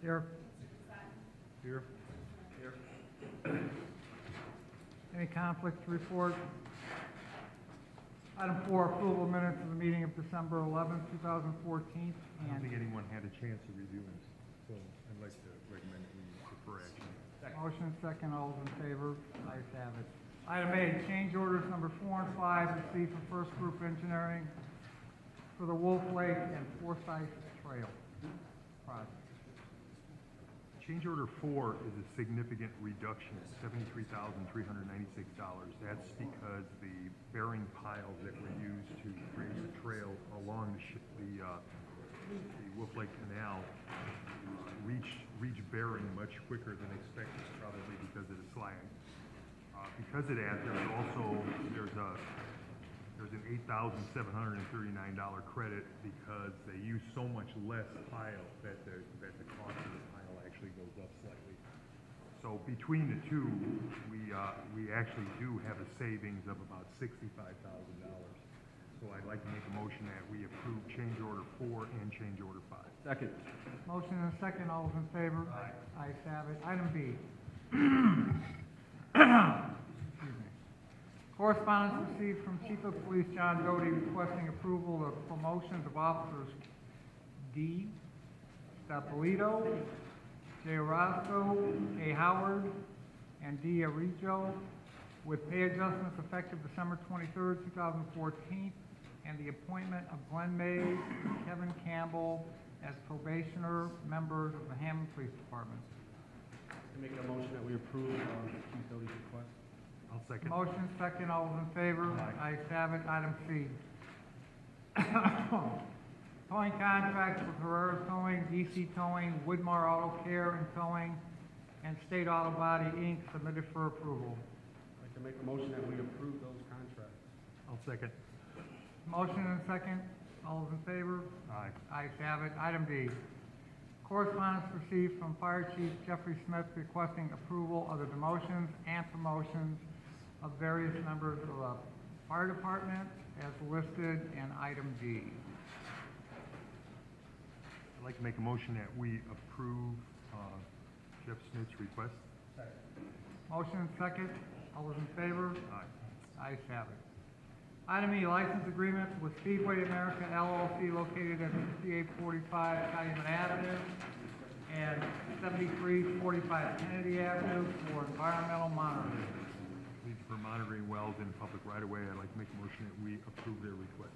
Here. Here. Any conflicts to report? Item 4, approval of minutes of the meeting of December 11th, 2014. I don't think anyone had a chance to review it, so I'd like to recommend that we defer action. Motion second, all those in favor? Ayes have it. Item 8, change orders number 4 and 5 received from First Group Engineering for the Wolf Lake and Forsyth Trail project. Change order 4 is a significant reduction, $73,396. That's because the bearing piles that were used to create the trail along the Wolf Lake Canal reach bearing much quicker than expected, probably because of the slag. Because of that, there's an $8,739 credit because they use so much less pile that the cost of the pile actually goes up slightly. So between the two, we actually do have a savings of about $65,000. So I'd like to make a motion that we approve change order 4 and change order 5. Second. Motion and second, all those in favor? Aye. Ayes have it. Item B. Excuse me. Correspondence received from Chief of Police John Doty requesting approval of promotions of officers D. Stapolito, J. Orozco, A. Howard, and D. Arijo, with pay adjustments effective December 23rd, 2014, and the appointment of Glenn Mays and Kevin Campbell as probationer members of the Hammond Police Department. I make a motion that we approve Chief Doty's request. I'll second. Motion second, all those in favor? Aye. Ayes have it. Item C. Towing contracts with Herrera Towing, DC Towing, Woodmar Auto Care and Towing, and State Auto Body, Inc., submitted for approval. I'd like to make a motion that we approve those contracts. I'll second. Motion and second, all those in favor? Aye. Ayes have it. Item D. Correspondence received from Fire Chief Jeffrey Smith requesting approval of the demotions and promotions of various members of the fire department as listed in item D. I'd like to make a motion that we approve Jeff Smith's request. Motion and second, all those in favor? Aye. Ayes have it. Item E, license agreement with Speedway America LLC located at 5845 Calumet Avenue and 7345 Kennedy Avenue for environmental monitoring. These for monitoring wells in public right-of-way. I'd like to make a motion that we approve their request.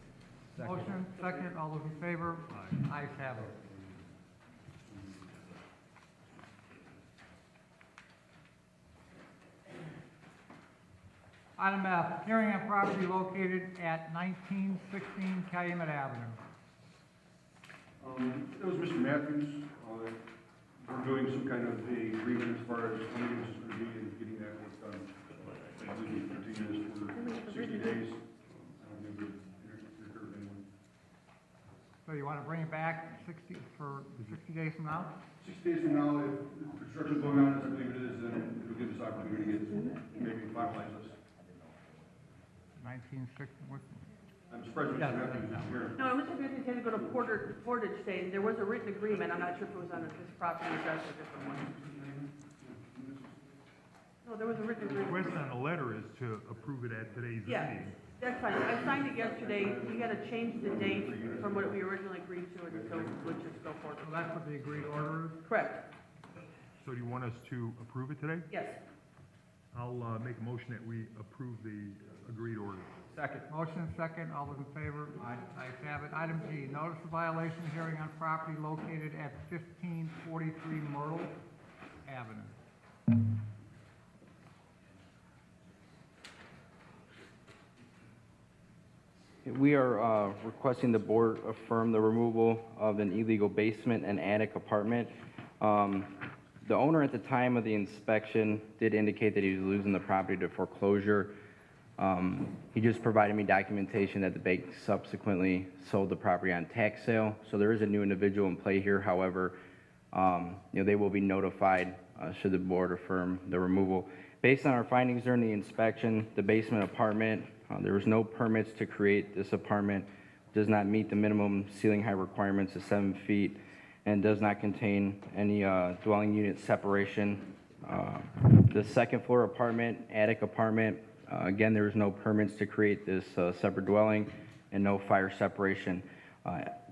Motion, second, all those in favor? Aye. Ayes have it. Item F, hearing on property located at 1916 Calumet Avenue. That was Mr. Matthews. We're doing some kind of a agreement as far as when this is going to be and getting that work done. I believe we continue this for 60 days. I don't think we've heard anyone. So you want to bring it back 60 days from now? 60 days from now, if construction's going on, as I believe it is, then it'll give us opportunity to maybe finalize this. 1960, what? I'm surprised Mr. Matthews is here. No, Mr. Matthews had to go to Portage State. There was a written agreement. I'm not sure if it was on this property address or a different one. No, there was a written The agreement. request on the letter is to approve it at today's Yeah, meeting. that's fine. I signed it yesterday. We had to change the date from what we originally agreed to, and so we'll just go forward. So that's what the agreed order is? Correct. So do you want us to approve it today? Yes. I'll make a motion that we approve the agreed order. Second. Motion second, all those in favor? Aye. Ayes have it. Item G, notice of violation hearing on property located at 1543 Myrtle Avenue. We are requesting the board affirm the removal of an illegal basement and attic apartment. The owner at the time of the inspection did indicate that he was losing the property to foreclosure. He just provided me documentation that the bank subsequently sold the property on tax sale. So there is a new individual in play here. However, they will be notified should the board affirm the removal. Based on our findings during the inspection, the basement apartment, there was no permits to create this apartment, does not meet the minimum ceiling height requirements of 7 feet, and does not contain any dwelling unit separation. The second floor apartment, attic apartment, again, there is no permits to create this separate dwelling and no fire separation.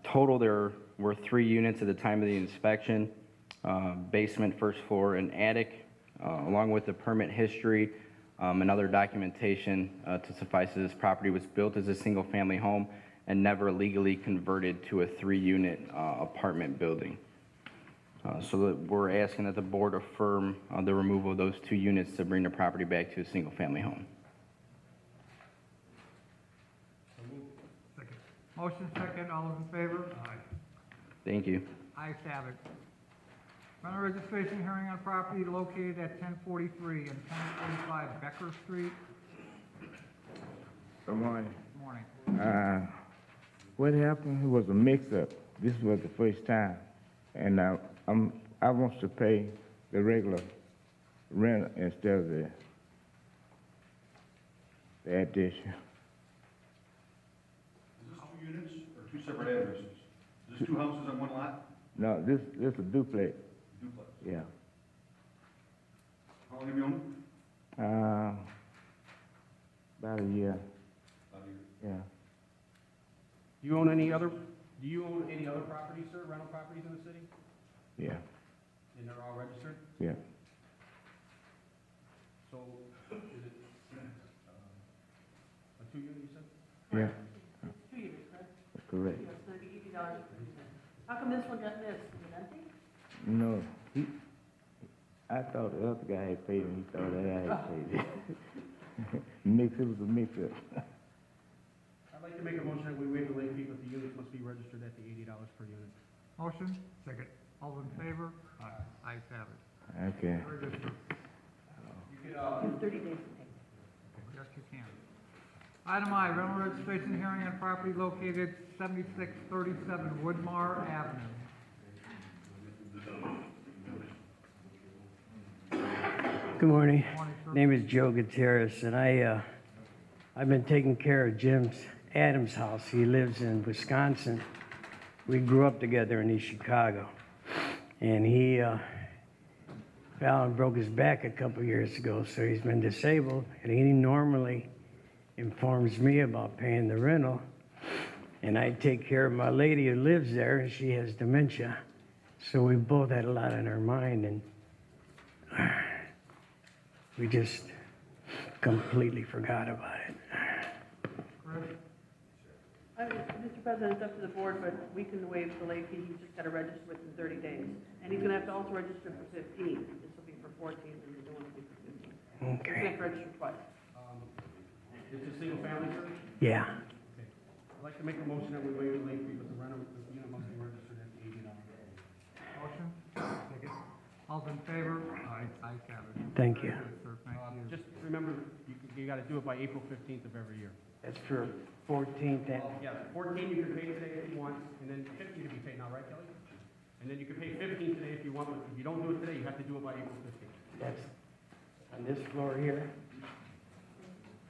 Total, there were 3 units at the time of the inspection, basement, first floor, and attic, along with the permit history and other documentation to suffice that this property was built as a single-family home and never legally converted to a 3-unit apartment building. So that we're asking that the board affirm the removal of those 2 units to bring the property back to a single-family home. Second. Motion second, all those in favor? Aye. Thank you. Ayes have it. Rental registration hearing on property located at 1043 and 1045 Becker Street. Good morning. Good morning. What happened? It was a mix-up. This was the first time, and I want to pay the regular rent instead of the addition. Is this 2 units or 2 separate addresses? Is this 2 houses on one lot? No, this a duplex. Duplex. Yeah. How long have you owned it? About a year. About a year. Yeah. Do you own any other properties, sir, rental properties in the city? Yeah. And they're all registered? Yeah. So, is it, a 2-unit, you said? Yeah. 2 units, correct? Correct. Yeah, so it'd be $80 per unit. How come this one got missed? Is it empty? No, I thought the other guy had paid him. He thought that I had paid it. It was a mix-up. I'd like to make a motion that we waive the late fee, but the units must be registered at the $80 per unit. Motion, Second. all those in favor? Aye. Ayes have it. Okay. Very good, sir. You could, You have 30 days to pay. Yes, you can. Item I, rental registration hearing on property located 7637 Woodmar Avenue. Good morning. Morning, sir. Name is Joe Gutierrez, and I've been taking care of Jim Adams' house. He lives in Wisconsin. We grew up together in East Chicago, and he fell and broke his back a couple years ago, so he's been disabled, and he normally informs me about paying the rental, and I take care of my lady who lives there, and she has dementia, so we both had a lot on our mind, and we just completely forgot about it. Chris? Mr. President, it's up to the board, but we can waive the late fee. He's just got to register within 30 days. And he's going to have to also register for 15. This will be for 14, and the new one will be for 15. He's going to Okay. have to register twice. It's a single family, sir? Yeah. Okay. I'd like to make a motion that we waive the late fee, but the unit must be registered at the $80. Motion? Second. All those in favor? Ayes have it. Thank you. Very good, sir, thank you. Just remember, you got to do it by April 15th of every year. That's for 14th and Yeah, 14 you can pay today if you want, and then 15 to be paid now, right, Kelly? And then you can pay 15 today if you want, but if you don't do it today, you have to do it by April 15th. that's on this floor here.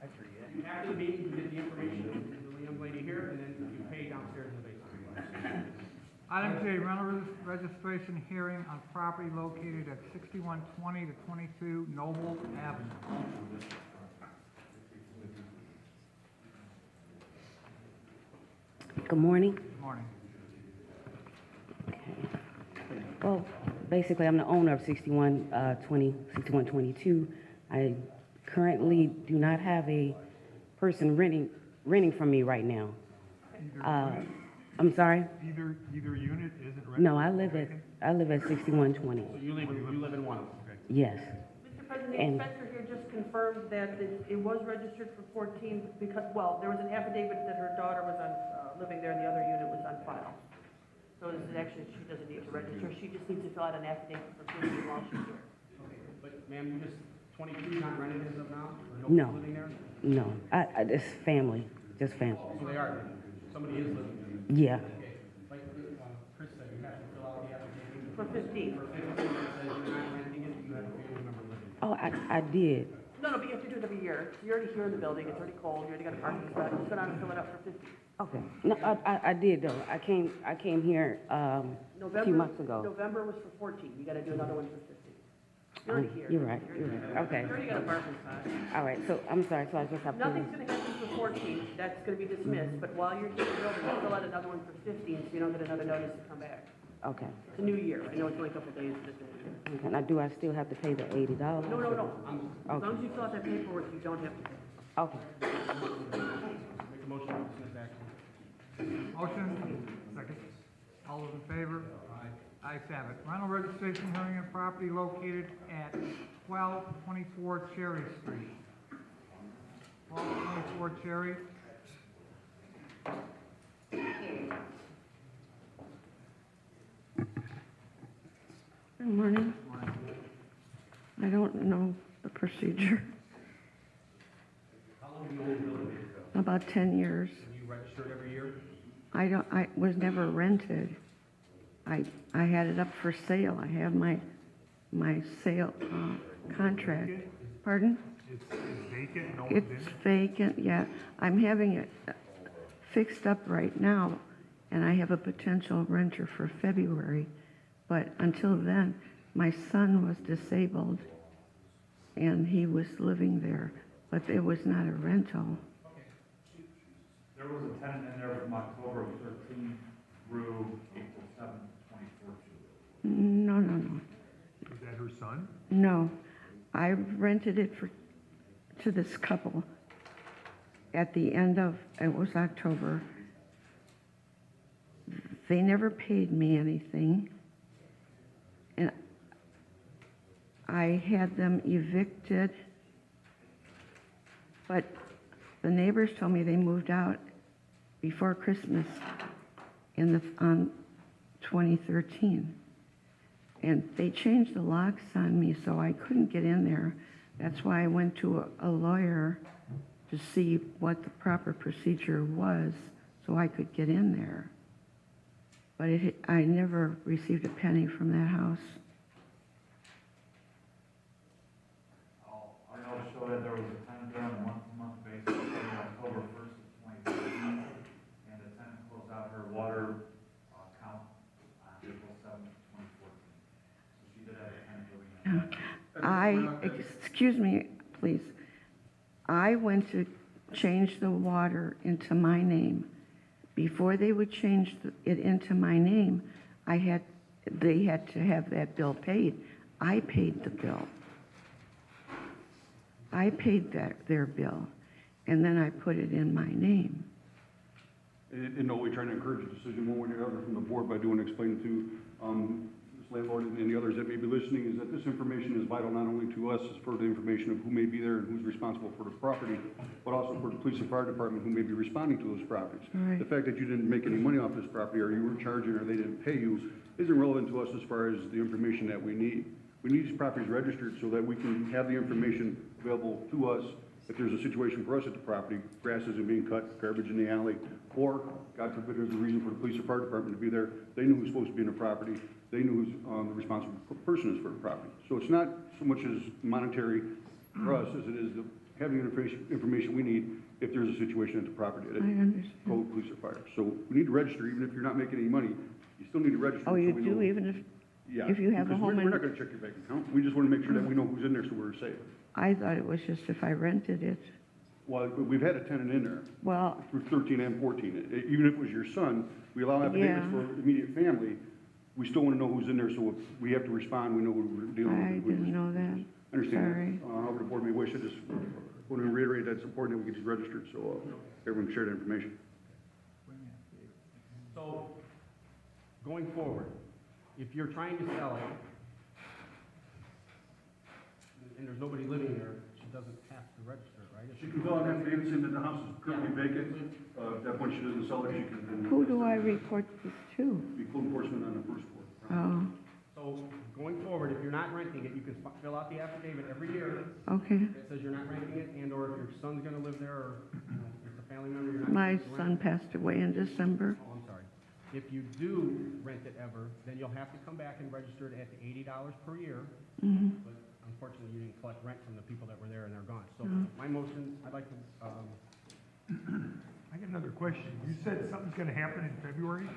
I forget. After the meeting, you get the information from the young lady here, and then you pay downstairs in the basement. Item J, rental registration hearing on property located at 6120 to 22 Noble Avenue. Good morning. Good morning. Well, basically, I'm the owner of 6122. I currently do not have a person renting from me right now. I'm sorry? Either unit isn't rented? No, I live at 6120. So you live in one, okay? Yes. Mr. President, the And- inspector here just confirmed that it was registered for 14 because, well, there was an affidavit that her daughter was living there and the other unit was on file. So this is actually, she doesn't need to register. She just needs to fill out an affidavit for 15 while she's here. But ma'am, you just, 22 not rented as of now? Or No. nobody's living there? No, it's family, just family. So they are, somebody is living there. Yeah, Okay. Like Chris said, you have to fill out the application. For 15. For 15, it says you're not renting it, you have a family member living. oh, I did. No, but you have to do it every year. You're already here in the building, it's already cold, you already got a parking spot, just go down and fill it out for 15. Okay, no, I did though. I came here, a few months ago. November was for 14, you gotta do another one for 15. You're already here. You're right, okay. You already got a parking spot. All right, so, I'm sorry, so I just have to. Nothing's gonna happen for 14, that's gonna be dismissed, but while you're here in the building, fill out another one for 15, so you don't get another notice to come back. Okay. It's a new year, I know it's only a couple days, but it's a new year. Okay, now, do I still have to pay the $80? No, as Okay. long as you fill out that paperwork, you don't have to pay. Okay. Make a motion to send it back. Motion, second. All those in favor? Aye. Ayes have it. Rental registration hearing on property located at 1224 Cherry Street. 1224 Cherry. Good morning. I don't know the procedure. How long have you owned the building? About 10 years. You registered every year? I was never rented. I had it up for sale. I have my sale contract. Pardon? It's vacant, no one's in It's it? vacant, yeah. I'm having it fixed up right now, and I have a potential renter for February. But until then, my son was disabled, and he was living there, but it was not a rental. There was a tenant in there from October 13th through April 7th, 2014. No. Is that her son? No, I rented it to this couple at the end of, it was October. They never paid me anything. And I had them evicted, but the neighbors told me they moved out before Christmas on 2013. And they changed the locks on me, so I couldn't get in there. That's why I went to a lawyer to see what the proper procedure was so I could get in there. But I never received a penny from that house. I know show that there was a tenant there on a month-to-month basis starting October 1st of 2013, and the tenant closed out her water account on April 7th, 2014. So she did have a tenant living in there. Excuse me, please. I went to change the water into my name. Before they would change it into my name, they had to have that bill paid. I paid the bill. I paid their bill, and then I put it in my name. In no way trying to encourage a decision one way or the other from the board, but I do want to explain to this landlord and the others that may be listening is that this information is vital not only to us as for the information of who may be there and who's responsible for the property, but also for the police and fire department who may be responding to those properties. Right. The fact that you didn't make any money off this property or you weren't charging or they didn't pay you isn't relevant to us as far as the information that we need. We need these properties registered so that we can have the information available to us if there's a situation for us at the property, grass isn't being cut, garbage in the alley, or, God forbid, there's a reason for the police or fire department to be there. They know who's supposed to be in the property. They know who's the responsible person is for the property. So it's not so much as monetary for us as it is having the information we need if there's a situation at the property, at I understand. code, police, or fire. So we need to register, even if you're not making any money, you still need to register. Oh, so you we do, know- even Yeah, if you have a because home we're in- not gonna check your bank account. We just wanna make sure that we know who's in there so we're safe. I thought it was just if I rented it. Well, we've had a tenant in there Well, through 13 and 14. Even if it was your son, we allow affidavits Yeah. for immediate family. We still want to know who's in there, so if we have to respond, we know who we're dealing with. I didn't know that. I understand Sorry. that. However, the board may wish, I just want to reiterate that it's important that we get these registered, so everyone can share that information. So, going forward, if you're trying to sell it, and there's nobody living there, she doesn't have to register it, right? If She can fill out an affidavit saying that the house is currently vacant. At that point, she doesn't sell it, she can then. Who do I report this to? Be code enforcement on the first floor. Oh, So, going forward, if you're not renting it, you can fill out the affidavit every year okay. that says you're not renting it, and/or if your son's gonna live there, or, you know, if it's a family member, you're not. My supposed to son rent it. passed away in December. Oh, I'm sorry. If you do rent it ever, then you'll have to come back and register it at the $80 per year. Mhm. But unfortunately, you didn't collect rent from the people that were there and they're gone. So No. my motion, I'd like to, I got another question. You said something's gonna happen in February?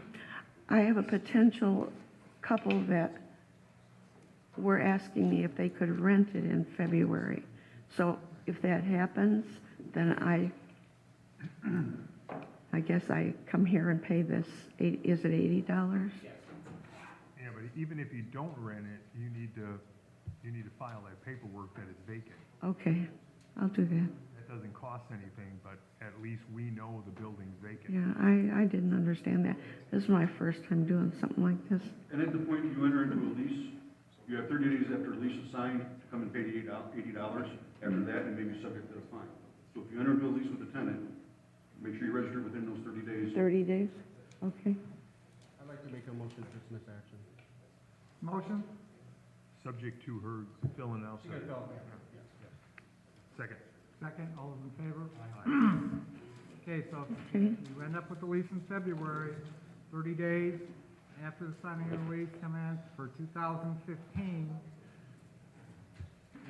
I have a potential couple that were asking me if they could rent it in February. So if that happens, then I guess I come here and pay this, is it $80? Yeah, but even if you don't rent it, you need to file that paperwork that it's vacant. Okay, I'll do that. That doesn't cost anything, but at least we know the building's vacant. Yeah, I didn't understand that. This is my first time doing something like this. And at the point you enter into a lease, you have 30 days after the lease is signed to come and pay the $80. After that, it may be subject to the fine. So if you enter into a lease with a tenant, make sure you register within those 30 days. 30 days? Okay. I'd like to make a motion to dismiss action. Motion? Subject to her filling out. You gotta fill out the action. Yes, yes. Second. Second, all those in favor? Okay, so Okay. you end up with the lease in February, 30 days after the signing of the lease commenced for 2015.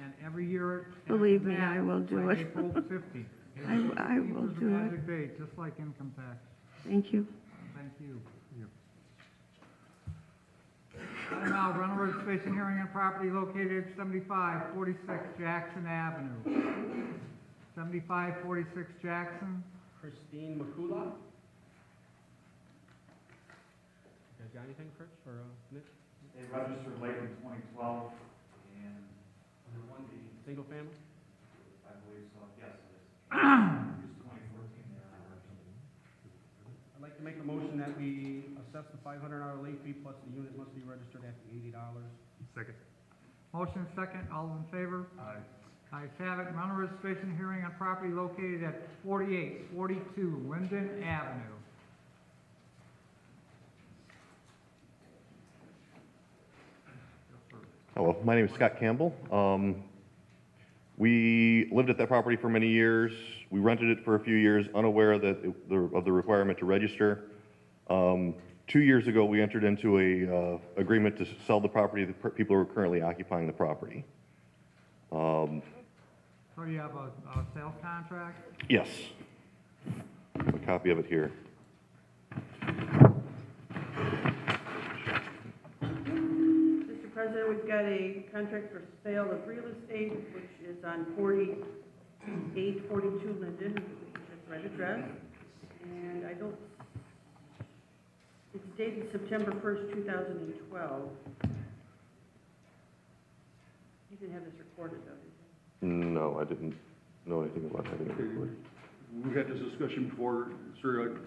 And every year. after Believe me, that, I will do by it. April 15th. I will Equals a do it. magic date, just like income tax. Thank you. Thank you. Item now, rental registration hearing on property located at 7546 Jackson Avenue. 7546 Jackson. Christine Makula? You guys got anything, Chris, or Nick? They registered late in 2012, and Single family? I believe so, yes, it is. It's 2014 there. I'd like to make a motion that we assess the $500 late fee plus the unit must be registered at the $80. Second. Motion second, all in favor? Aye. Ayes have it. Rental registration hearing on property located at 4842 Linden Avenue. Hello, my name is Scott Campbell. We lived at that property for many years. We rented it for a few years, unaware that of the requirement to register. 2 years ago, we entered into a agreement to sell the property to the people who are currently occupying the property. So you have a sales contract? Yes. A copy of it here. Mr. President, we've got a contract for sale of real estate, which is on 4842 Linden, that's the right address. And I don't, it's dated September 1st, 2012. You didn't have this recorded, though, did you? No, I didn't know anything about that in the report. We've had this discussion before, sir,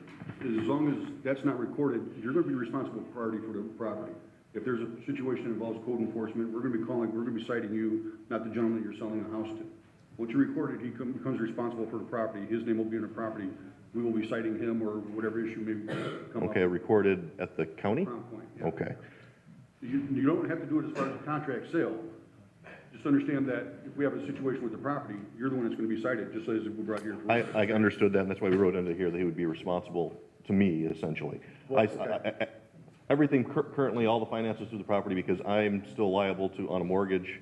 as long as that's not recorded, you're gonna be responsible party for the property. If there's a situation that involves code enforcement, we're gonna be citing you, not the gentleman that you're selling the house to. Once you record it, he becomes responsible for the property, his name will be on the property, we will be citing him or whatever issue may come up. Okay, recorded at the county? Crown Point, yeah. Okay. You don't have to do it as far as a contract sale. Just understand that if we have a situation with the property, you're the one that's gonna be cited, just as if we brought here. I understood that, and that's why we wrote into here that he would be responsible to me, essentially. Everything currently, all the finances to the property, because I'm still liable on a mortgage,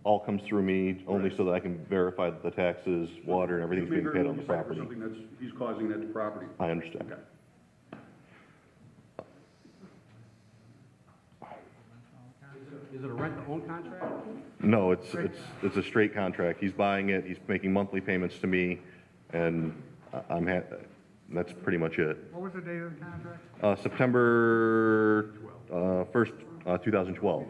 all comes through me, only so that I can verify that the taxes, water, and everything's being paid on the property. Something that's, he's causing that to property. I understand. Okay. Is it a rent-to-own contract? No, it's a straight contract. He's buying it, he's making monthly payments to me, and that's pretty much it. What was the date of the contract? September 1st, 2012.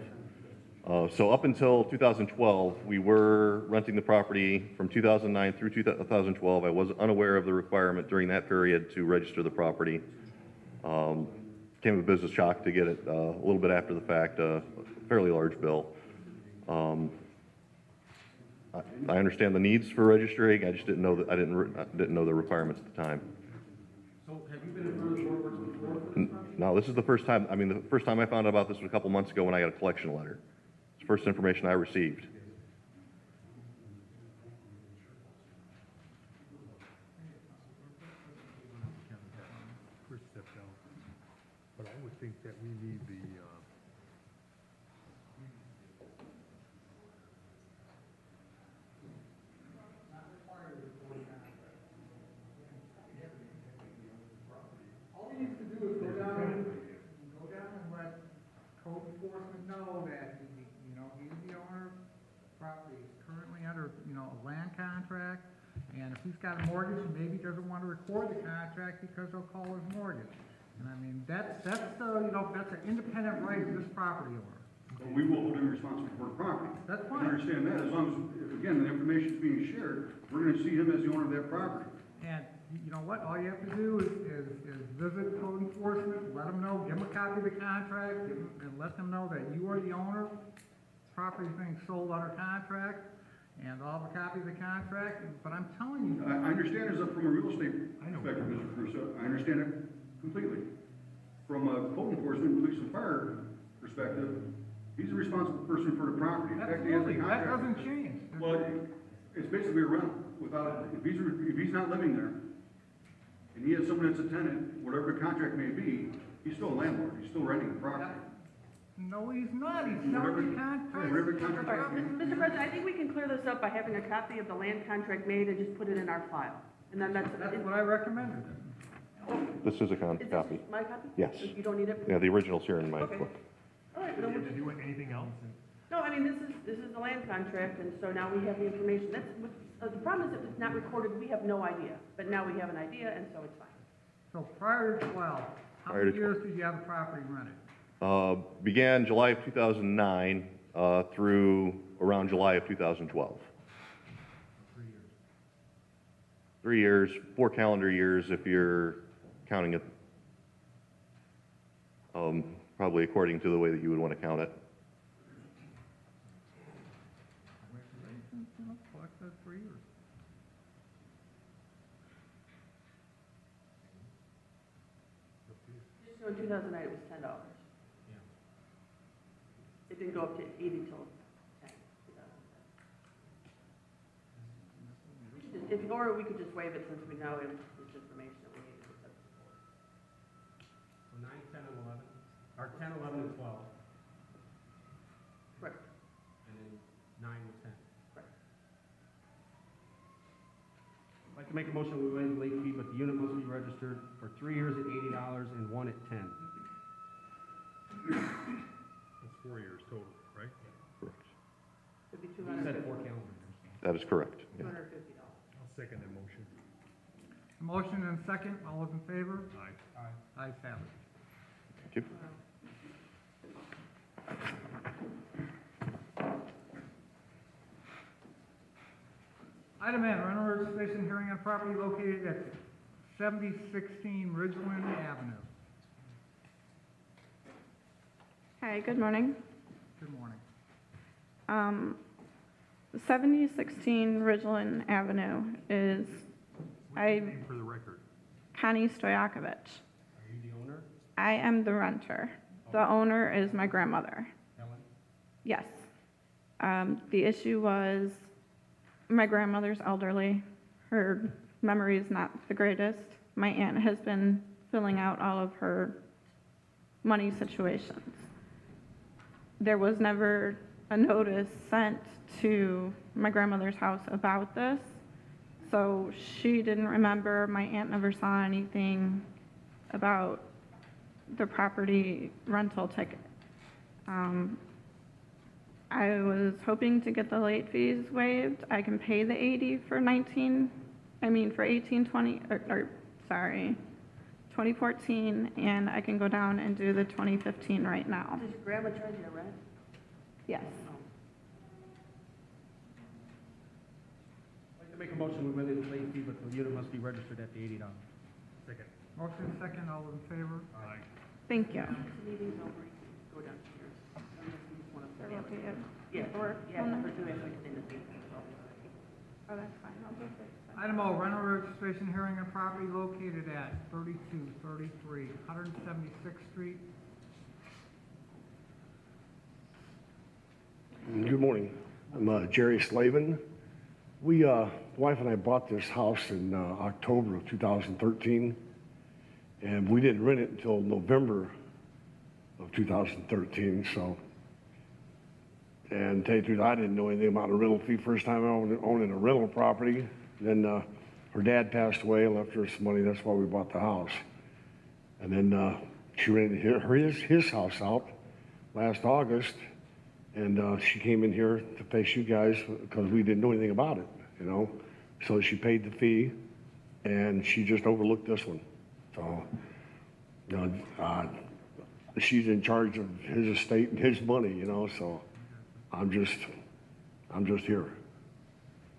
So up until 2012, we were renting the property from 2009 through 2012. I was unaware of the requirement during that period to register the property. Came a business shock to get it a little bit after the fact, a fairly large bill. I understand the needs for registering. I just didn't know that I didn't know the requirements at the time. So have you been in front of the board works before? No, this is the first time. I mean, the first time I found out about this was a couple months ago when I got a collection letter. It's the first information I received. Chris stepped out, but I would think that we need the, property is currently under, you know, a land contract, and if he's got a mortgage, maybe he doesn't want to record the contract because they'll call his mortgage. And I mean, that's, you know, that's an independent right of this property owner. But we will hold him responsible for the property. That's I fine. understand that, as long as, again, the information's being shared, we're gonna see him as the owner of that property. And you know what, all you have to do is visit code enforcement, let them know, give them a copy of the contract, and let them know that you are the owner. Property's being sold under contract, and I'll have a copy of the contract, but I'm telling you. I understand it's up from a real estate perspective, Mr. Crusoe, I understand it completely. From a code enforcement, police and fire perspective, he's the responsible person for the property. In fact, he has a Absolutely, that contract. doesn't change. Well, it's basically a rental without, if he's not living there, and he has someone that's a tenant, whatever the contract may be, he's still a landlord, he's still renting the property. No, he's not, he's selling the contract. Whatever the All contract right, may be. Mr. President, I think we can clear this up by having a copy of the land contract made and just put it in our file. And then that's. That's what I recommended. This is a Is this copy. my copy? Yes. You don't need it? Yeah, the original's here in my Okay. book. All right, then we'll Did you want anything else? no, I mean, this is the land contract, and so now we have the information. That's, the problem is if it's not recorded, we have no idea. But now we have an idea, and so it's fine. So prior to 12, how Prior many to years did you have the property rented? Began July of 2009 through around July of 2012. 3 years, 4 calendar years if you're counting it, probably according to the way that you would want to count it. Collected 3 years. So in 2009, it was $10. It didn't go up to 80 till 10. Or we could just waive it since we know it's this information that we need to accept. So 9, 10, and 11, or 10, 11, and 12, Correct, and then 9 and 10. correct. I'd like to make a motion, we waive the late fee, but the unit must be registered for 3 years at $80 and 1 at 10. That's 4 years total, right? Correct. It'd be You said 4 calendar years. That is correct. Yeah. $250. I'll second that motion. Motion and second, all those in favor? Aye. Ayes have it. Thank you. Item N, rental registration hearing on property located at 7016 Ridgeland Avenue. Hi, good morning. Good morning. 7016 Ridgeland Avenue is, What's your name for the record? Connie Stoyakovich. Are you the owner, I am the renter. The owner is my grandmother. Helen? Yes. The issue was my grandmother's elderly. Her memory is not the greatest. My aunt has been filling out all of her money situations. There was never a notice sent to my grandmother's house about this, so she didn't remember. My aunt never saw anything about the property rental ticket. I was hoping to get the late fees waived. I can pay the 80 for 2014, and I can go down and do the 2015 right now. Does your grandma charge you rent? Yes. I'd like to make a motion, we waive the late fee, but the unit must be registered at the $80. Second. Motion and second, all those in favor? Aye. Thank you. This meeting's over, you can go downstairs. Unless you just want to. Are you okay? Yeah, Or- yeah, oh, no. for doing like in the meeting. Oh, that's fine. I'll go fix it. Item O, rental registration hearing on property located at 3233 176th Street. Good morning. I'm Jerry Slavin. We, wife and I bought this house in October of 2013, and we didn't rent it until November of 2013, so. And to tell you the truth, I didn't know anything about a rental fee. First time I owning a rental property. Then her dad passed away, left her some money. That's why we bought the house. And then she rented his house out last August. And she came in here to face you guys because we didn't know anything about it, you know? So she paid the fee, and she just overlooked this one. So, you know, she's in charge of his estate and his money, you know, so I'm just here.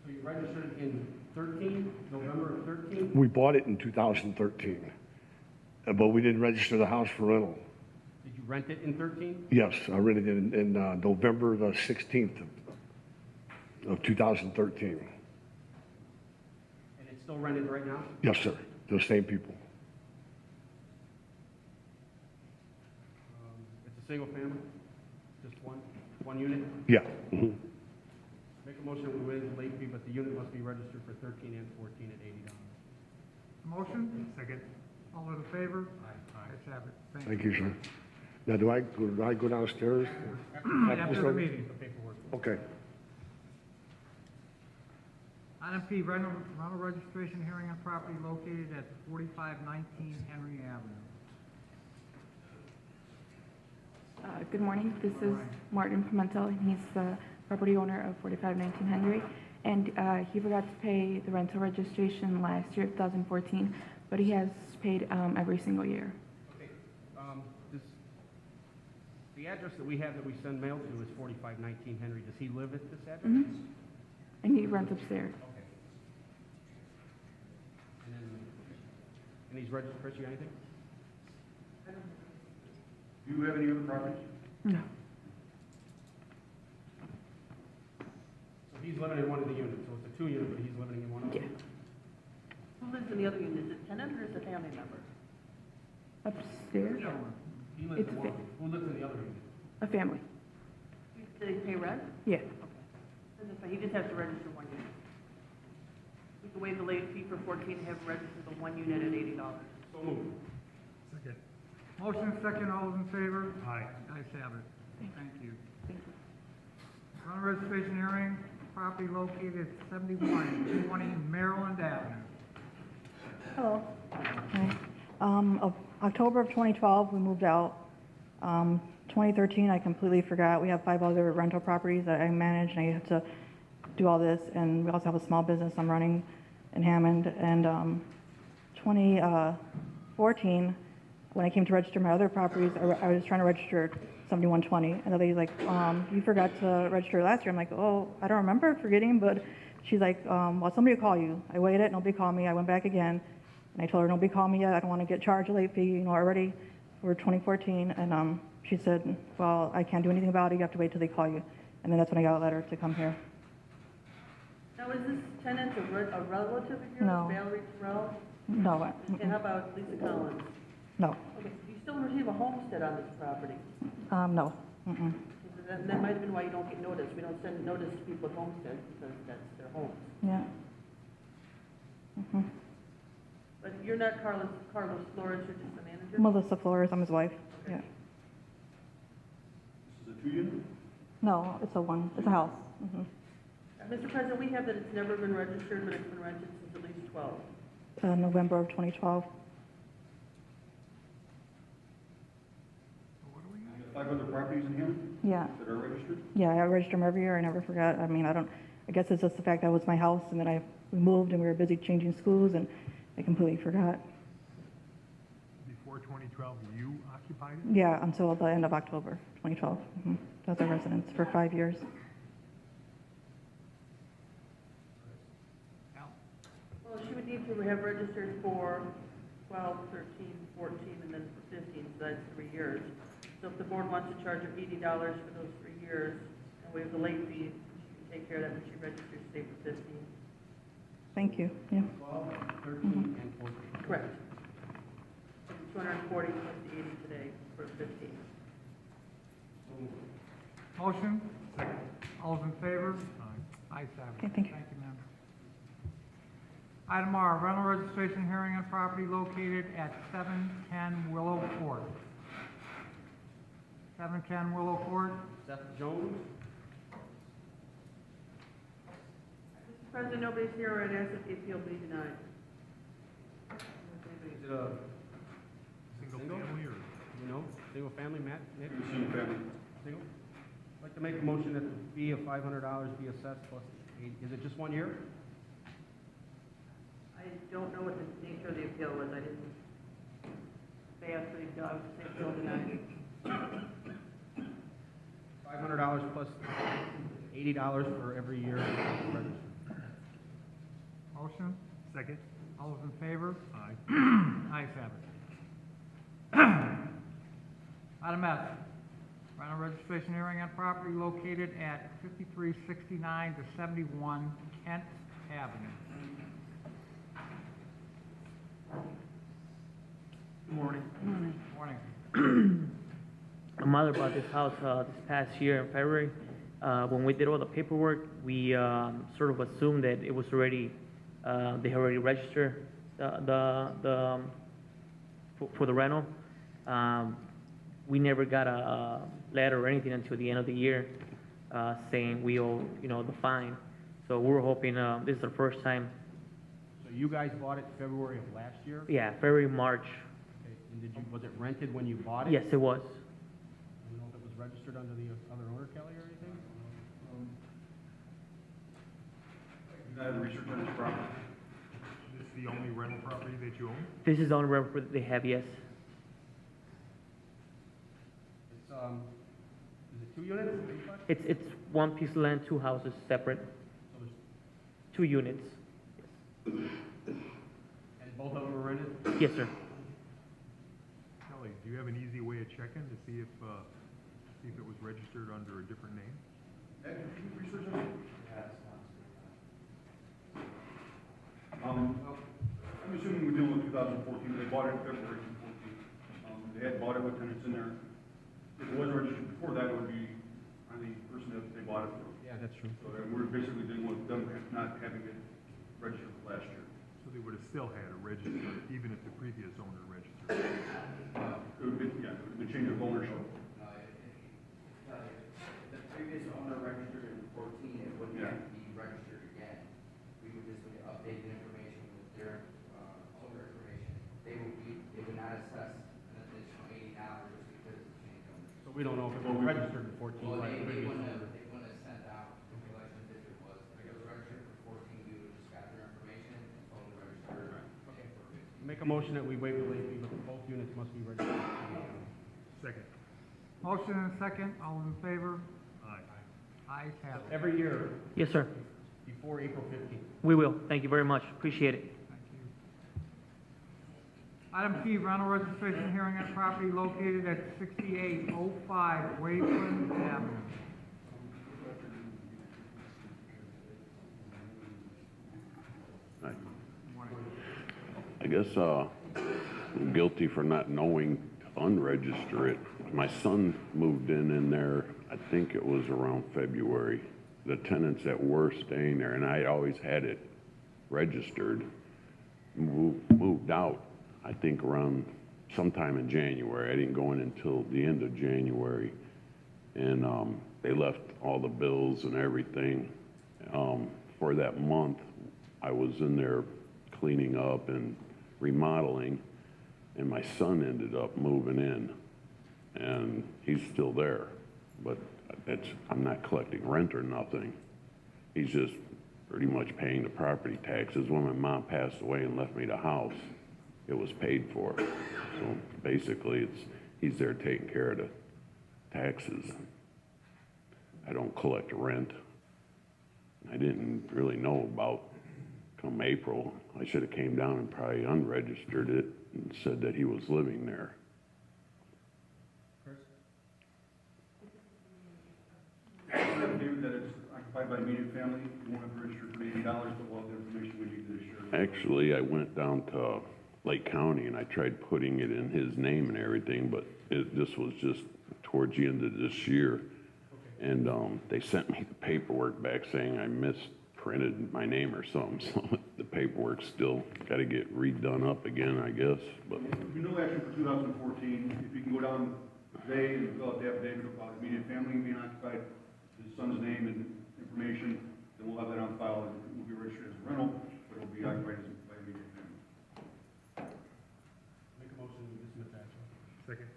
So you registered in 13, November of 13? We bought it in 2013, but we didn't register the house for rental. Did you rent it in 13? Yes, I rented it in November the 16th of 2013. And it's still rented right now? Yes, sir, the same people. It's a single family? Just one unit? Yeah. Mhm. Make a motion, we waive the late fee, but the unit must be registered for 13 and 14 at $80. Motion? Second. All in favor? Aye. Ayes have it. Thank you, sir. Now, do I go downstairs? After the meeting. The paperwork. Okay. Item P, rental registration hearing on property located at 4519 Henry Avenue. Good morning, this is Martin Pimentel, and he's the property owner of 4519 Henry. And he forgot to pay the rental registration last year, 2014, but he has paid every single year. Okay, the address that we have that we send mail to is 4519 Henry. Does he live at this address? Mhm. And he rents upstairs. Okay. And he's registered, Chris, you got anything? Do you have any other properties? No. So he's living in one of the units, so it's a two-unit, but he's living in one of them? Who lives in the other unit? Is it tenant or is it a family member? Upstairs? He lives It's in one of them. Who lives in the other unit? A family. Do they pay rent? Yeah. Then that's fine. He just has to register one unit. We can waive the late fee for 14 and have him register the one unit at $80. So moved. Second. Motion second, all those in favor? Aye. Ayes have it. Thank you. Thank you. Rental registration hearing, property located at 7120 Maryland Avenue. Hello. Hi. Of October of 2012, we moved out. 2013, I completely forgot. We have 5 other rental properties that I manage, and I have to do all this. And we also have a small business I'm running in Hammond. And 2014, when I came to register my other properties, I was trying to register 7120. And the lady's like, you forgot to register last year. I'm like, oh, I don't remember forgetting. But she's like, well, somebody will call you. I waited, nobody called me. I went back again. And I told her, nobody called me yet. I don't want to get charged a late fee, you know, already for 2014. And she said, well, I can't do anything about it. You have to wait till they call you. And then that's when I got a letter to come here. Now, is this tenant a relative of yours? No. Valerie Terrell? No, And how about Lisa Collins? no, Okay, do you still receive a homestead on this property? no. Mm-mm. That might have been why you don't get notice. We don't send notice to people with homesteads because that's their homes. Yeah. Mhm. But you're not Carlos Flores, you're just the manager? Melissa Flores, I'm his wife. Yeah. This is a two-unit? No, it's a house. Mhm. Mr. President, we have that it's never been registered, but it's been rented since at least 12. November of 2012. You have 5 other properties in here Yeah. that are registered? Yeah, I register them every year. I never forgot. I mean, I guess it's just the fact that it was my house, and then we moved, and we were busy changing schools, and I completely forgot. Before 2012, you occupied it? Yeah, until the end of October 2012. Mhm. That was a residence for 5 years. Well, she would need to have registered for 12, 13, 14, and then for 15, so that's 3 years. So if the board wants to charge her $80 for those 3 years and waive the late fee, she can take care of that when she registers, say for 15. Thank you. Yeah. 12, 13, and 14. Correct. 240 plus the 80 today for 15. Motion? Second. All those in favor? Ayes have it. Okay, thank you. Thank you, ma'am. Item R, rental registration hearing on property located at 710 Willow Court. 710 Willow Court. Seth Jones? Mr. President, nobody's here, I'd ask that the appeal be denied. Is it a Single family or? you know, single family, Matt, Nick? Single family. Single? Like to to make a motion that the fee of $500 be assessed plus, is it just 1 year? I don't know what the nature of the appeal was, I didn't say after the appeal, I would say appeal denied. $500 plus $80 for every year. Motion? Second? All those in favor? Aye. Ayes have it. Item F, final registration hearing on property located at 5369 to 71 Kent Avenue. Good morning. Morning. My mother bought this house this past year in February. When we did all the paperwork, we sort of assumed that it was already, they already registered for the rental. We never got a letter or anything until the end of the year saying we owe, the fine. So we were hoping this is the first time. So you guys bought it February of last year? Yeah, February, March. Okay, and was it rented when you bought it? Yes, it was. Do you know if it was registered under the other owner, Kelly, or anything? You had research on this property? This is the only rental property that you own? This is the only rental that they have, yes. It's, is it 2 units? Duplex? It's one piece of land, 2 houses separate, So there's 2 units. And both of them are rented? Yes, sir. Kelly, do you have an easy way of checking to see if it was registered under a different name? Ed, can you research on it? I'm assuming we're dealing with 2014, they bought it in February 2014. They had bought it with tenants in there. If it was registered before that, it would be on the person that they bought it from. Yeah, that's true. So we're basically dealing with them not having it registered last year. So they would have still had a register, even if the previous owner registered. It would be, yeah, the change of ownership. The previous owner registered in 14, it wouldn't Yeah. have to be registered again. We would just update the information with their owner information. They would not assess an additional $80 just because it's changed ownership. So we don't know if it was registered in 14 Well, like the they previous wouldn't owner. have sent out information if it was. If it was registered for 14, we would have just got their information and told them registered. Okay. Make a motion that we waive the late fee, but both units must be registered. Second? Motion and a second, all in favor? Aye. Ayes have it. Every year, Yes, sir. before April 15th. We will. Thank you very much. Appreciate it. Thank you. Item T, rental registration hearing on property located at 6805 Waveland Avenue. I guess I'm guilty for not knowing to unregister it. My son moved in there, I think it was around February. The tenants that were staying there, and I always had it registered, moved out, I think around sometime in January. I didn't go in until the end of January. And they left all the bills and everything. For that month, I was in there cleaning up and remodeling, and my son ended up moving in, and he's still there, but I'm not collecting rent or nothing. He's just pretty much paying the property taxes. When my mom passed away and left me the house, it was paid for. So basically, he's there taking care of the taxes. I don't collect rent. I didn't really know about come April. I should have came down and probably unregistered it and said that he was living there. Chris? Affidavit that it's occupied by immediate family, you won't have to register for $80, but we'll have the information we need this year. Actually, I went down to Lake County and I tried putting it in his name and everything, but this was just towards the end of this year. And they sent me the paperwork back saying I misprinted my name or something, so the paperwork's still got to get redone up again, I guess. But If you know action for 2014, if you can go down today and fill out the affidavit about immediate family being occupied, his son's name and information, then we'll have that on file, and it will be registered as a rental, but it will be occupied by immediate family. Make a motion to dismiss action. Second?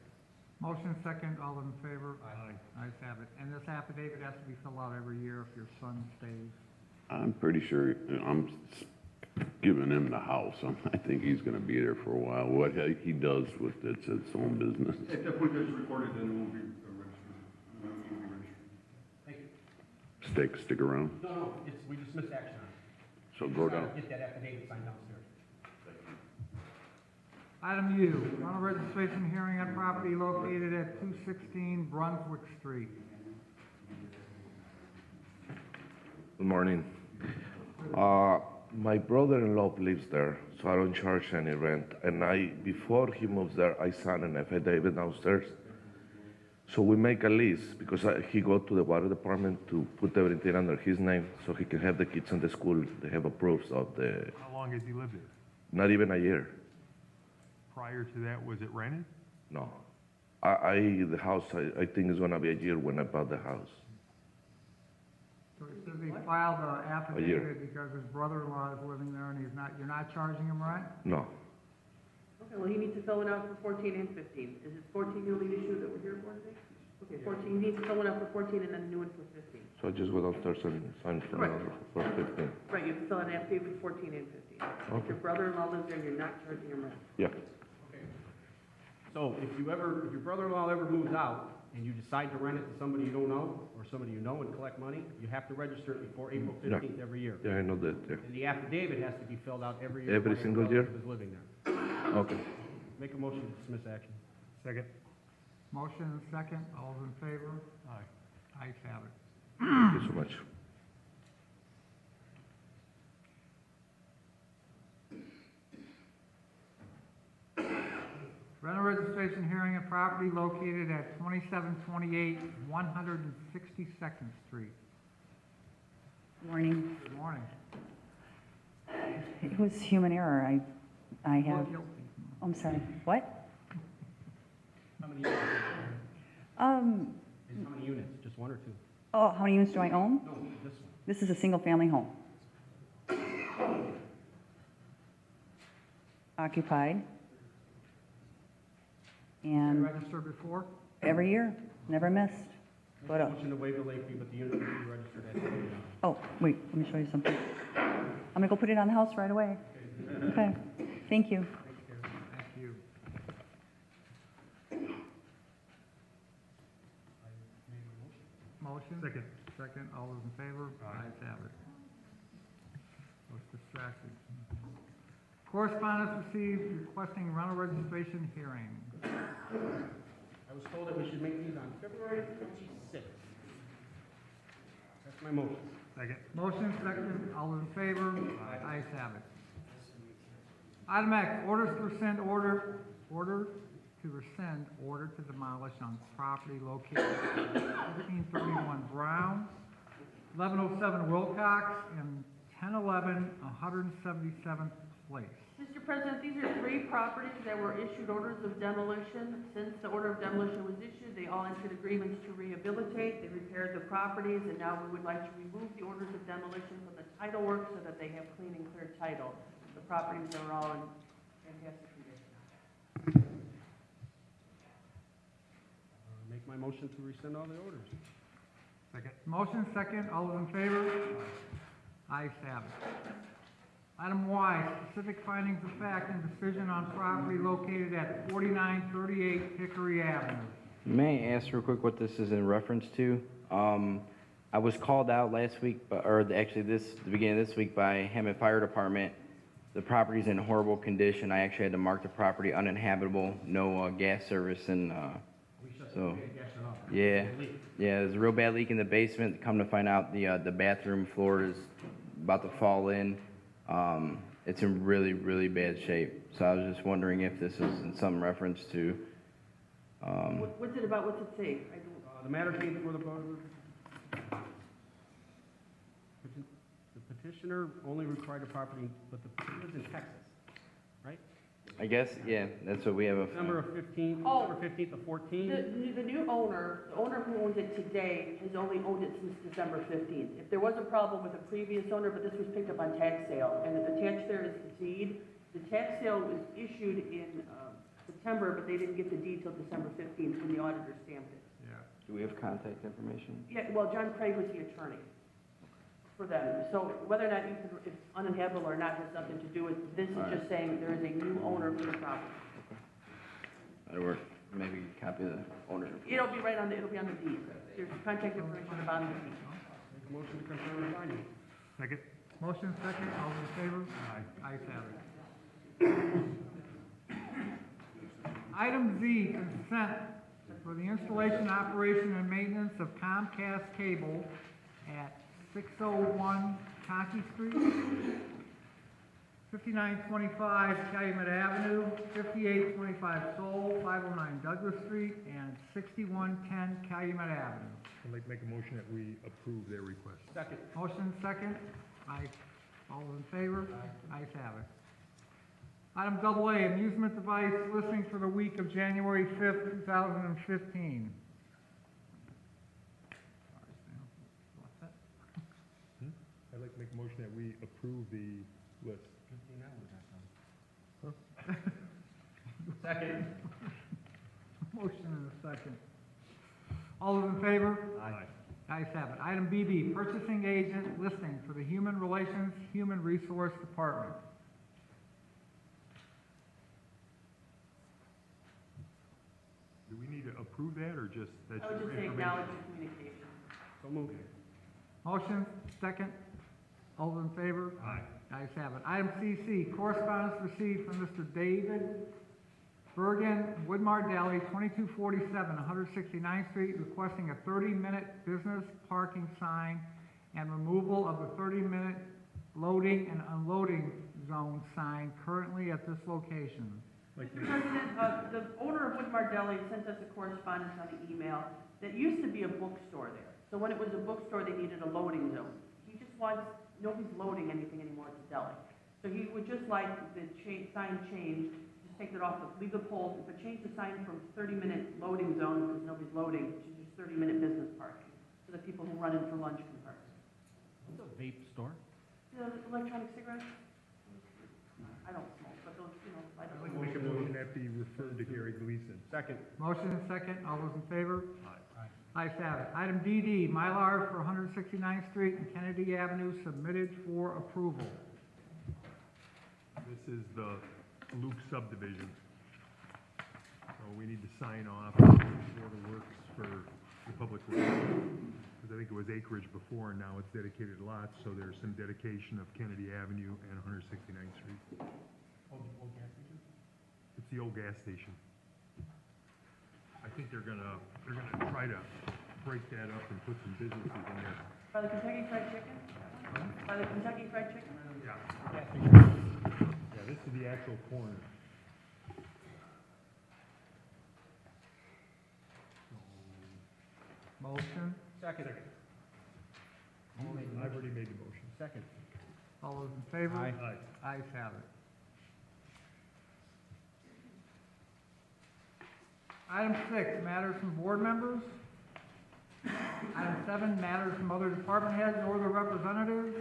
Motion second, all in favor? Aye. Ayes have it. And this affidavit has to be filled out every year if your son stays. I'm pretty sure, I'm giving him the house. I think he's gonna be there for a while. What he does with it's its own business. If that gets recorded, then it won't be registered. It won't be registered. Thank you. Stick around. No, we just missed action on it. So go down. Get that affidavit signed downstairs. Item U, rental registration hearing on property located at 216 Brunswick Street. Good morning. My brother-in-law lives there, so I don't charge any rent. And before he moves there, I signed an affidavit downstairs. So we make a lease because he go to the water department to put everything under his name, so he can have the kids in the school. They have proofs of the. How long has he lived there? Not even a year. Prior to that, was it rented? No. The house, I think is gonna be a year when I bought the house. So it says he filed an A year. affidavit because his brother-in-law is living there and you're not charging him rent? No. Okay, well, he needs to fill it out for 14 and 15. Is it 14 the only issue that we're here for today? Okay, 14, he needs to fill it out for 14 and then a new one for 15. So I just go downstairs and sign for Right. another for 15. Right, you have to fill out an affidavit for 14 and 15. If Okay. your brother-in-law lives there and you're not charging him rent. Yeah. So if your brother-in-law ever moves out and you decide to rent it to somebody you don't know or somebody you know and collect money, you have to register it before April Yeah. 15th every year. Yeah, I know that. Yeah. And the affidavit has to be filled out every year. Every while your single year? relative is living there. Okay. Make a motion to dismiss action. Second. Motion and second, all in favor? Aye. Ayes have it. Thank you so much. Rental registration hearing on property located at 2728 162nd Street. Morning. Good morning. It was human error. I have, Guilty. I'm sorry, what? How many units? Um, How many units? Just one or two? oh, how many units do I own? No, this one. This is a single-family home. Occupied. And Registered before? every year, never missed. But, Motion to waive the late fee, but the unit will be registered as $20. oh, wait, let me show you something. I'm gonna go put it on the house right away. Okay, thank you. Thank you. Motion? Second. Second, all those in favor? Ayes have it. I was distracted. Correspondence received requesting rental registration hearing. I was told that we should make these on February 26th. That's my motion. Second. Motion, second, all those in favor? Ayes have it. Item X, orders to rescind order to demolish on property located at 1531 Brown, 1107 Wilcox, and 1011 177th Place. Mr. President, these are three properties that were issued orders of demolition. Since the order of demolition was issued, they all entered agreements to rehabilitate. They repaired the properties, and now we would like to remove the orders of demolition from the title work so that they have clean and clear title. The properties are all in fantastic condition. Make my motion to rescind all the orders. Second. Motion, second, all those in favor? Ayes have it. Item Y, specific findings of fact and decision on property located at 4938 Hickory Avenue. May I ask real quick what this is in reference to? I was called out last week, actually the beginning of this week by Hammond Fire Department. The property's in horrible condition. I actually had to mark the property uninhabitable, no gas service, and so, yeah, there's a real bad leak in the basement. Come to find out, the bathroom floor is about to fall in. It's in really, really bad shape. So I was just wondering if this is in some reference to, What's it about, what's it say? The matter came before the petitioner only required a property, but the petitioner's in Texas, right? I guess, yeah, that's what we have. December 15th of 14. The new owner, the owner who owns it today, has only owned it since December 15th. If there was a problem with the previous owner, but this was picked up on tax sale, and attached there is the deed. The tax sale was issued in September, but they didn't get the deed till December 15th when the auditor stamped it. Yeah. Do we have contact information? Yeah, well, John Craig was the attorney for them. So whether or not you could, it's uninhabitable or not has nothing to do with, this is just saying there is a new owner for the property. That'll work. Maybe copy the owner. It'll be right on the, it'll be on the deed. There's contact information at the bottom of the deed. Make a motion to confirm the findings. Second? Motion second, all those in favor? Aye. Ayes have it. Item Z, consent for the installation, operation, and maintenance of Comcast cable at 601 Conkey Street, 5925 Calumet Avenue, 5825 Soul, 509 Douglas Street, and 6110 Calumet Avenue. I'd like to make a motion that we approve their request. Second. Motion second. Aye. All in favor? Ayes have it. Item AA, amusement device listing for the week of January 5th, 2015. I'd like to make a motion that we approve the list. Second. Motion and a second. All those in favor? Aye. Ayes have it. Item BB, purchasing agent listing for the Human Relations, Human Resource Department. Do we need to approve that, or just, that's I would your just say information? acknowledge the communication. So moved. Motion, second. All those in favor? Aye. Ayes have it. Item CC, correspondence received from Mr. David Bergen, Woodmar Deli, 2247, 169th Street, requesting a 30-minute business parking sign and removal of the 30-minute loading and unloading zone sign currently at this location. Like, Mr. President, the owner of Woodmar Deli sent us a correspondence on the email. That used to be a bookstore there. So when it was a bookstore, they needed a loading zone. He just wants, nobody's loading anything anymore at the deli. So he would just like the sign changed, just take it off, leave the poles, but change the sign from 30-minute loading zone, because nobody's loading, to just 30-minute business parking, so that people who run in for lunch can park. It's a vape store. The electronic cigarettes? I don't smoke, but those, you know, I I'd don't. like to make a motion that be referred to Gary Gleason. Second. Motion and second. All those in favor? Aye. Ayes have it. Item DD, Mylar for 169th Street and Kennedy Avenue submitted for approval. This is the Luke subdivision. So we need to sign off for the works for the public works. Because I think it was acreage before, and now it's dedicated lots, so there's some dedication of Kennedy Avenue and 169th Street. It's the old gas station. I think they're gonna try to break that up and put some businesses in there. By the Kentucky Fried Chicken? By the Kentucky Fried Chicken? Yeah. Yeah, this is the actual corner. Motion. Second. I've already made the motion. Second. All those in favor? Aye. Ayes have it. Item 6, matters from board members. Item 7, matters from other department heads or their representatives.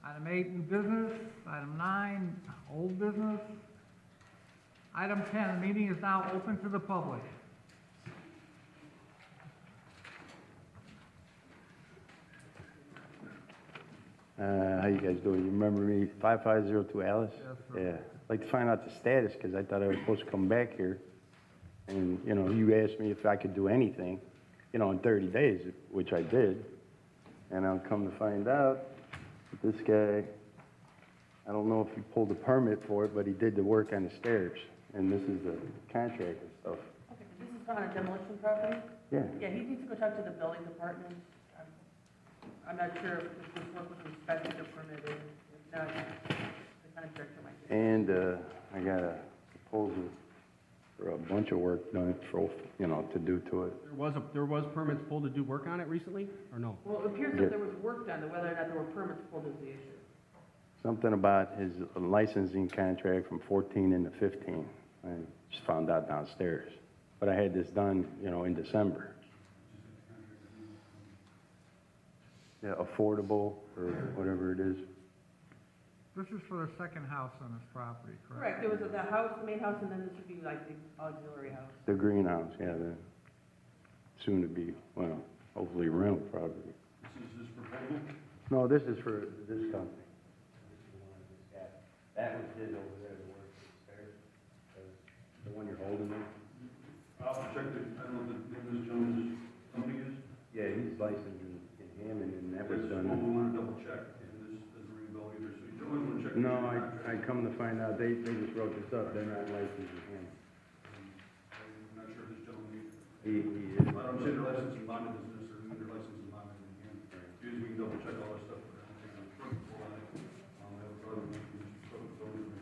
Item 8, new business. Item 9, old business. Item 10, the meeting is now open to the public. How you guys doing? You remember me, 5502 Alice? Yes, sir. Yeah, I'd like to find out the status, because I thought I was supposed to come back here. And, you know, you asked me if I could do anything, you know, in 30 days, which I did. And I'll come to find out that this guy, I don't know if he pulled a permit for it, but he did the work on the stairs. And this is the contract and stuff. Okay, this is on a demolition property? Yeah. Yeah, he needs to go talk to the building department. I'm not sure if this work was inspected or permitted. If not, the contractor might. And I got a proposal for a bunch of work done for, you know, to do to it. There was permits pulled to do work on it recently, or no? Well, it appears that there was work done, whether or not there were permits pulled is the issue. Something about his licensing contract from 14 into 15. I just found out downstairs. But I had this done, you know, in December. Yeah, affordable, or whatever it is. This is for the second house on this property, correct? Correct, there was the house, the main house, and then this would be like the auxiliary house. The greenhouse, yeah, the soon to be, well, hopefully rental property. This is this proposal? No, this is for this company. That was his over there, the work upstairs. The one you're holding there? I'll check the, I don't know if this gentleman's company is. Yeah, he's licensed in Hammond, and that was That's done. what we want to double check, and this doesn't ring a bell either, so you always want to check. No, I come to find out, they just wrote this up, they're not licensed in Hammond. I'm not sure if this gentleman is. He is. I don't say they're licensed in Monmouth business, or they're licensed in Monmouth in hand. Usually we can double check all our stuff, but I don't think I'm comfortable on it. I have other information, so information.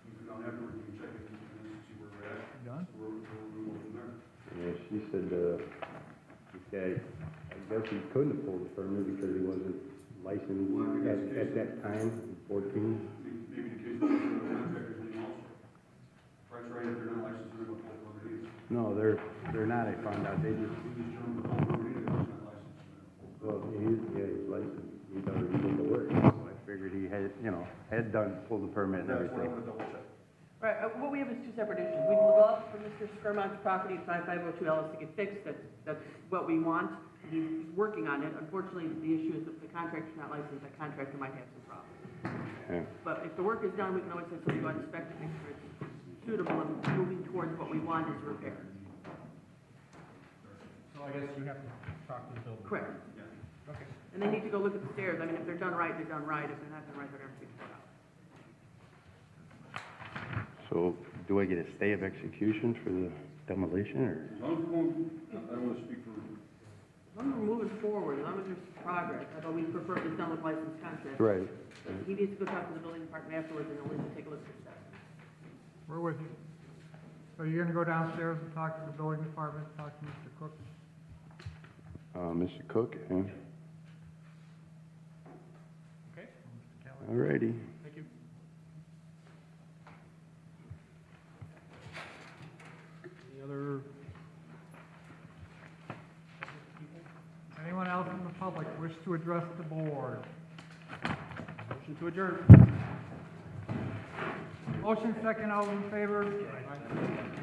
We can go down afterwards, we can check it, and see where we're at. Done? We'll go from there. Yeah, she said, this guy, I guess he couldn't have pulled the permit because he wasn't licensed at that time, in 14. Maybe the case was the contractor's name also. Price right, if they're not licensed, they're not full permit. No, they're not, I found out, they just, This gentleman, full permit, he's not licensed. well, he's licensed, he's already did the work. So I figured he had, had done, pulled the permit and That's what I everything. want to double check. Right, what we have is two separate issues. We will go out for Mr. Skermont's property at 5502 Ellis to get fixed, that's what we want. He's working on it. Unfortunately, the issue is if the contractor's not licensed, that contractor might have some problems. Yeah. But if the work is done, we can always say, so you go out and inspect it, make sure it's suitable and moving towards what we want is repair. So I guess you have to talk to the building. Correct. Okay. And they need to go look at the stairs. I mean, if they're done right, they're done right. If they're not done right, they're gonna be torn out. So do I get a stay of execution for the demolition or? As long as we're going, I don't want to speak for, As long as we're moving forward, as long as there's progress, although we prefer it done with licensed contractors. Right. He needs to go talk to the building department afterwards and at least take a look at the steps. We're with you. So you're gonna go downstairs and talk to the building department, talk to Mr. Cook? Mr. Cook, yeah. Okay. Mr. Kelly? All righty. Thank you. Any other? Anyone else in the public wish to address the board? Motion to adjourn. Motion second, all in favor? Aye.